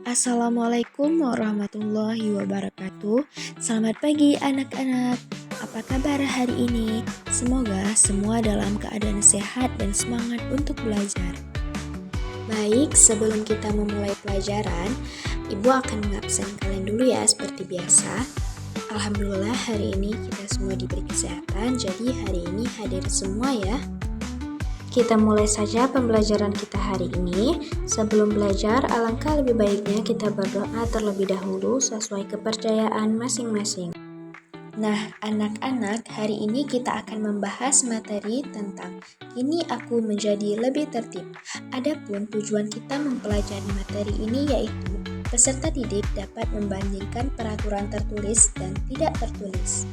Assalamualaikum warahmatullahi wabarakatuh. Selamat pagi anak-anak. Apa kabar hari ini? Semoga semua dalam keadaan sehat dan semangat untuk belajar. Baik, sebelum kita memulai pelajaran, Ibu akan mengabsen kalian dulu ya seperti biasa. Alhamdulillah hari ini kita semua diberi kesehatan, jadi hari ini hadir semua ya. Kita mulai saja pembelajaran kita hari ini. Sebelum belajar, alangkah lebih baiknya kita berdoa terlebih dahulu sesuai kepercayaan masing-masing. Nah, anak-anak, hari ini kita akan membahas materi tentang kini aku menjadi lebih tertib. Adapun tujuan kita mempelajari materi ini yaitu peserta didik dapat membandingkan peraturan tertulis dan tidak tertulis.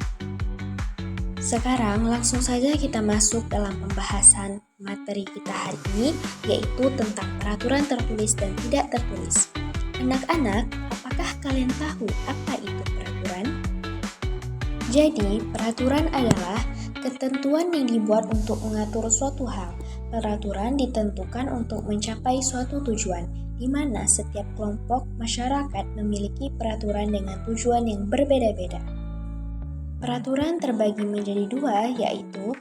Sekarang langsung saja kita masuk dalam pembahasan materi kita hari ini, yaitu tentang peraturan tertulis dan tidak tertulis. Anak-anak, apakah kalian tahu apa itu peraturan? Jadi, peraturan adalah ketentuan yang dibuat untuk mengatur suatu hal. Peraturan ditentukan untuk mencapai suatu tujuan, di mana setiap kelompok masyarakat memiliki peraturan dengan tujuan yang berbeda-beda. Peraturan terbagi menjadi dua, yaitu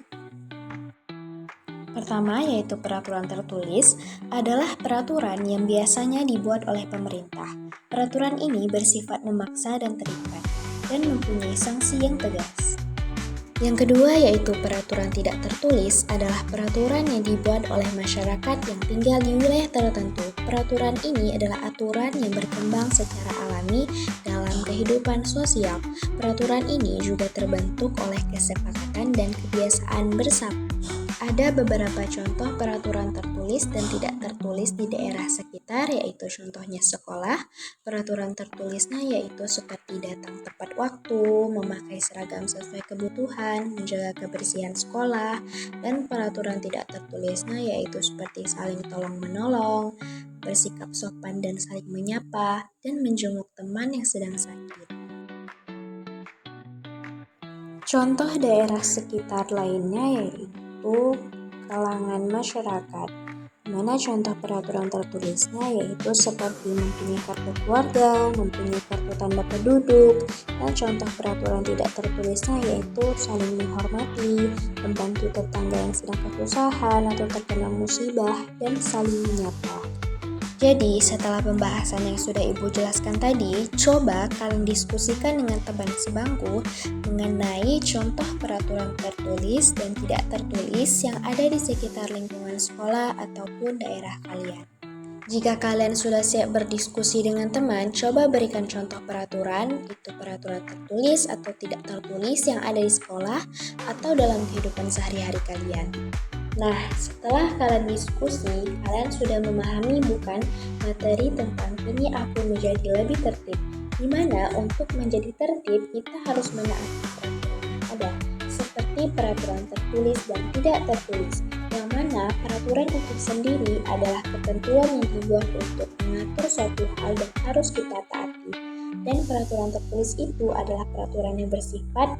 pertama, yaitu peraturan tertulis, adalah peraturan yang biasanya dibuat oleh pemerintah. Peraturan ini bersifat memaksa dan terikat, dan mempunyai sanksi yang tegas. Yang kedua, yaitu peraturan tidak tertulis, adalah peraturan yang dibuat oleh masyarakat yang tinggal di wilayah tertentu. Peraturan ini adalah aturan yang berkembang secara alami dalam kehidupan sosial. Peraturan ini juga terbentuk oleh kesepakatan dan kebiasaan bersama. Ada beberapa contoh peraturan tertulis dan tidak tertulis di daerah sekitar, yaitu contohnya sekolah. Peraturan tertulisnya yaitu seperti datang tepat waktu, memakai seragam sesuai kebutuhan, menjaga kebersihan sekolah, dan peraturan tidak tertulisnya yaitu seperti saling tolong-menolong, bersikap sopan dan saling menyapa, dan menjenguk teman yang sedang sakit. Contoh daerah sekitar lainnya yaitu kalangan masyarakat, mana contoh peraturan tertulisnya yaitu seperti mempunyai kartu keluarga, mempunyai kartu tanda penduduk, dan contoh peraturan tidak tertulisnya yaitu saling menghormati, membantu tetangga yang sedang kesusahan atau terkena musibah, dan saling menyapa. Jadi, setelah pembahasan yang sudah Ibu jelaskan tadi, coba kalian diskusikan dengan teman sebangku mengenai contoh peraturan tertulis dan tidak tertulis yang ada di sekitar lingkungan sekolah ataupun daerah kalian. Jika kalian sudah siap berdiskusi dengan teman, coba berikan contoh peraturan, itu peraturan tertulis atau tidak tertulis yang ada di sekolah atau dalam kehidupan sehari-hari kalian. Nah, setelah kalian diskusi, kalian sudah memahami bukan materi tentang kini aku menjadi lebih tertib. Di mana untuk menjadi tertib kita harus menaati peraturan yang ada, seperti peraturan tertulis dan tidak tertulis. Yang mana peraturan itu sendiri adalah ketentuan yang dibuat untuk mengatur suatu hal dan harus kita taati. Dan peraturan tertulis itu adalah peraturan yang bersifat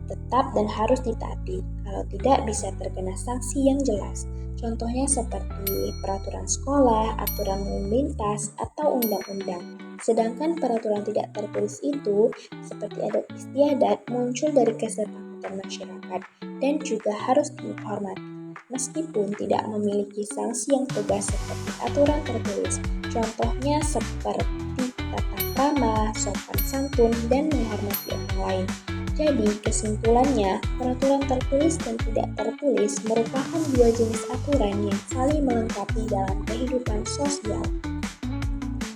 tetap dan harus ditaati. Kalau tidak bisa terkena sanksi yang jelas. Contohnya seperti peraturan sekolah, aturan lalu lintas, atau undang-undang. Sedangkan peraturan tidak tertulis itu seperti adat istiadat muncul dari kesepakatan masyarakat dan juga harus dihormati. Meskipun tidak memiliki sanksi yang tegas seperti aturan tertulis. Contohnya seperti tata krama, sopan santun, dan menghormati orang lain. Jadi, kesimpulannya, peraturan tertulis dan tidak tertulis merupakan dua jenis aturan yang saling melengkapi dalam kehidupan sosial.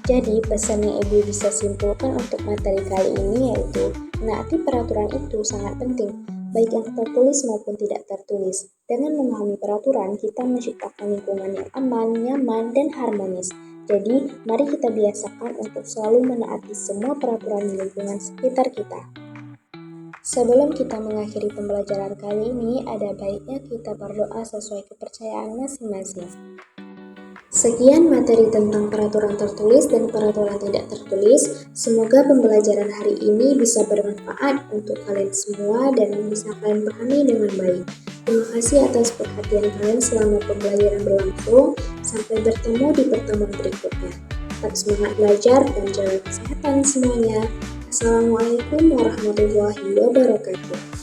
Jadi, pesan yang Ibu bisa simpulkan untuk materi kali ini yaitu, menaati peraturan itu sangat penting, baik yang tertulis maupun tidak tertulis. Dengan memahami peraturan, kita menciptakan lingkungan yang aman, nyaman, dan harmonis. Jadi, mari kita biasakan untuk selalu menaati semua peraturan di lingkungan sekitar kita. Sebelum kita mengakhiri pembelajaran kali ini, ada baiknya kita berdoa sesuai kepercayaan masing-masing. Sekian materi tentang peraturan tertulis dan peraturan tidak tertulis. Semoga pembelajaran hari ini bisa bermanfaat untuk kalian semua dan bisa kalian pahami dengan baik. Terima kasih atas perhatian kalian selama pembelajaran berlangsung. Sampai bertemu di pertemuan berikutnya. Tetap semangat belajar dan jaga kesehatan semuanya. Assalamualaikum warahmatullahi wabarakatuh.